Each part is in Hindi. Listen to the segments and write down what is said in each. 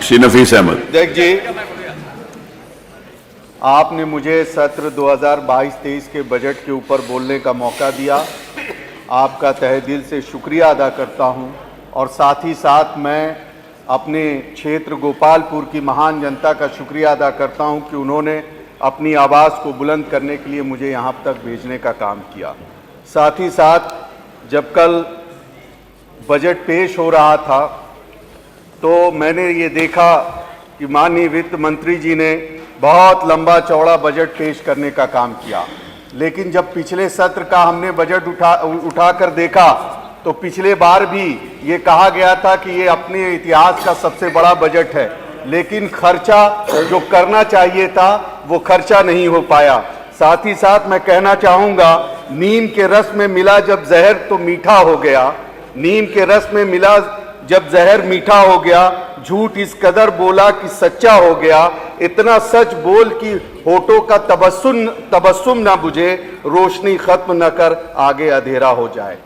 श्री नफीस अहमद। अध्यक्ष जी, आपने मुझे सत्र 2022-23 के बजट के ऊपर बोलने का मौका दिया। आपका तहे दिल से शुक्रिया अदा करता हूं और साथ ही साथ मैं अपने क्षेत्र गोपालपुर की महान जनता का शुक्रिया अदा करता हूं कि उन्होंने अपनी आवाज़ को बुलंद करने के लिए मुझे यहां तक भेजने का काम किया। साथ ही साथ जब कल बजट पेश हो रहा था तो मैंने ये देखा कि माननीय वित्त मंत्री जी ने बहुत लंबा चौड़ा बजट पेश करने का काम किया, लेकिन जब पिछले सत्र का हमने बजट उठा कर देखा तो पिछले बार भी ये कहा गया था कि ये अपने इतिहास का सबसे बड़ा बजट है, लेकिन खर्चा जो करना चाहिए था वो खर्चा नहीं हो पाया। साथ ही साथ मैं कहना चाहूँगा, नीम के रस में मिला जब जहर तो मीठा हो गया, नीम के रस में मिला जब जहर मीठा हो गया, झूठ इस कदर बोला कि सच्चा हो गया, इतना सच बोल कि होठों का तबस्सुम ना बुझे, रोशनी खत्म न कर आगे अंधेरा हो जाए।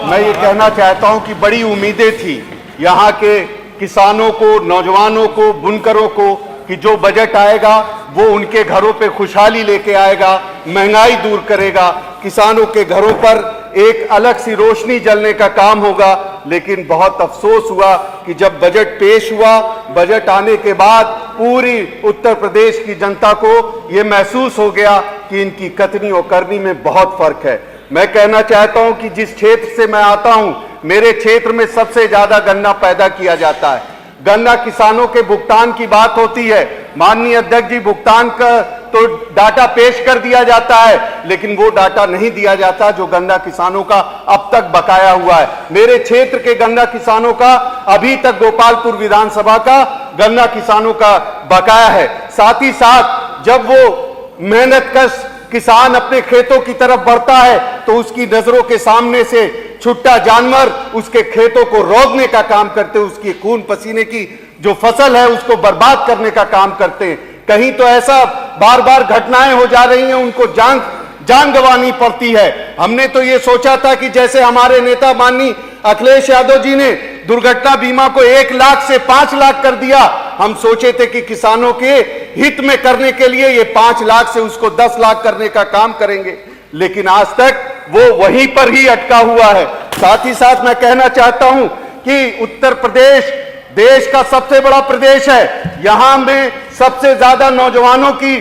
मैं ये कहना चाहता हूं कि बड़ी उम्मीदें थी यहाँ के किसानों को, नौजवानों को, बुनकरों को कि जो बजट आएगा वो उनके घरों पे खुशहाली लेके आएगा, महंगाई दूर करेगा, किसानों के घरों पर एक अलग सी रोशनी जलने का काम होगा। लेकिन बहुत अफसोस हुआ कि जब बजट पेश हुआ, बजट आने के बाद पूरी उत्तर प्रदेश की जनता को ये महसूस हो गया कि इनकी कथनी और करनी में बहुत फर्क है। मैं कहना चाहता हूं कि जिस क्षेत्र से मैं आता हूं, मेरे क्षेत्र में सबसे ज्यादा गन्ना पैदा किया जाता है। गन्ना किसानों के भुगतान की बात होती है, माननीय अध्यक्ष जी, भुगतान का तो डाटा पेश कर दिया जाता है, लेकिन वो डाटा नहीं दिया जाता जो गन्ना किसानों का अब तक बकाया हुआ है। मेरे क्षेत्र के गन्ना किसानों का अभी तक गोपालपुर विधानसभा का गन्ना किसानों का बकाया है। साथ ही साथ जब वो मेहनतकश किसान अपने खेतों की तरफ बढ़ता है तो उसकी नजरों के सामने से छुट्टा जानवर उसके खेतों को रौंदने का काम करते, उसकी खून पसीने की जो फसल है उसको बर्बाद करने का काम करते हैं। कहीं तो ऐसा बार बार घटनाएं हो जा रही हैं, उनको जान गंवानी पड़ती है। हमने तो ये सोचा था कि जैसे हमारे नेता माननीय अखिलेश यादव जी ने दुर्घटना बीमा को 1 लाख से 5 लाख कर दिया, हम सोचे थे कि किसानों के हित में करने के लिए ये 5 लाख से उसको 10 लाख करने का काम करेंगे, लेकिन आज तक वो वहीं पर ही अटका हुआ है। साथ ही साथ मैं कहना चाहता हूं कि उत्तर प्रदेश देश का सबसे बड़ा प्रदेश है, यहां में सबसे ज्यादा नौजवानों की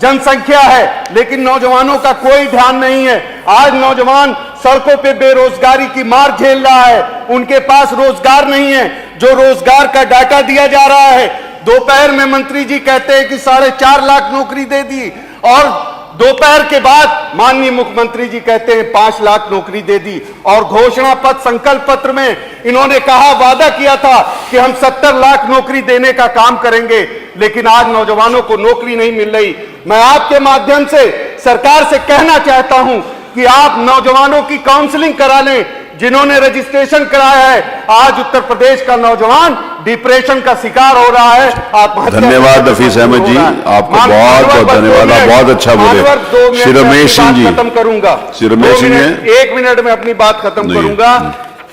जनसंख्या है, लेकिन नौजवानों का कोई ध्यान नहीं है। आज नौजवान सड़कों पे बेरोजगारी की मार झेल रहा है, उनके पास रोजगार नहीं है। जो रोजगार का डाटा दिया जा रहा है, दोपहर में मंत्री जी कहते हैं कि 4.5 लाख नौकरी दे दी, और दोपहर के बाद माननीय मुख्यमंत्री जी कहते हैं 5 लाख नौकरी दे दी। और घोषणा पत्र, संकल्प पत्र में इन्होंने कहा, वादा किया था कि हम 70 लाख नौकरी देने का काम करेंगे, लेकिन आज नौजवानों को नौकरी नहीं मिल रही। मैं आपके माध्यम से सरकार से कहना चाहता हूं कि आप नौजवानों की काउंसलिंग करा लें, जिन्होंने रजिस्ट्रेशन कराया है। आज उत्तर प्रदेश का नौजवान डिप्रेशन का शिकार हो रहा है, आत्महत्या। धन्यवाद नफीस अहमद जी, आपको बहुत बहुत धन्यवाद, आप बहुत अच्छा बोले। श्री रमेश सिंह जी, खत्म करूंगा। श्री रमेश सिंह, 1 मिनट में अपनी बात खत्म करूंगा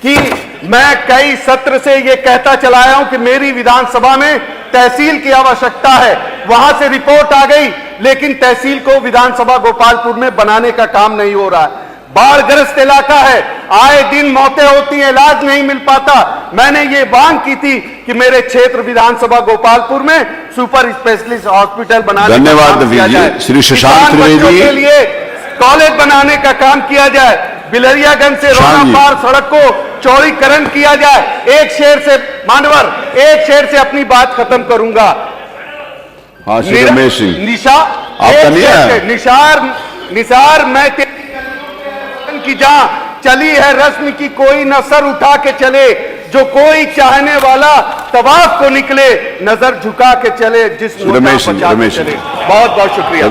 कि मैं कई सत्र से ये कहता चला आया हूं कि मेरी विधानसभा में तहसील की आवश्यकता है। वहां से रिपोर्ट आ गई, लेकिन तहसील को विधानसभा गोपालपुर में बनाने का काम नहीं हो रहा है। बाढ़ग्रस्त इलाका है, आए दिन मौतें होती हैं, इलाज नहीं मिल पाता। मैंने ये मांग की थी कि मेरे क्षेत्र विधानसभा गोपालपुर में सुपर स्पेशलिस्ट हॉस्पिटल बनाने का काम किया जाए, श्री शशांक त्रिवेदी के लिए कॉलेज बनाने का काम किया जाए, बिलरियागंज से रोना पार सड़क को चौड़ीकरण किया जाए। एक शेर से मानवर, एक शेर से अपनी बात खत्म करूंगा। हाँ, श्री रमेश सिंह, निसार मैं की जहां चली है रस्म की कोई न सर उठा के चले, जो कोई चाहने वाला तवाफ को निकले, नजर झुका के चले, जिस रमेश, बहुत बहुत शुक्रिया।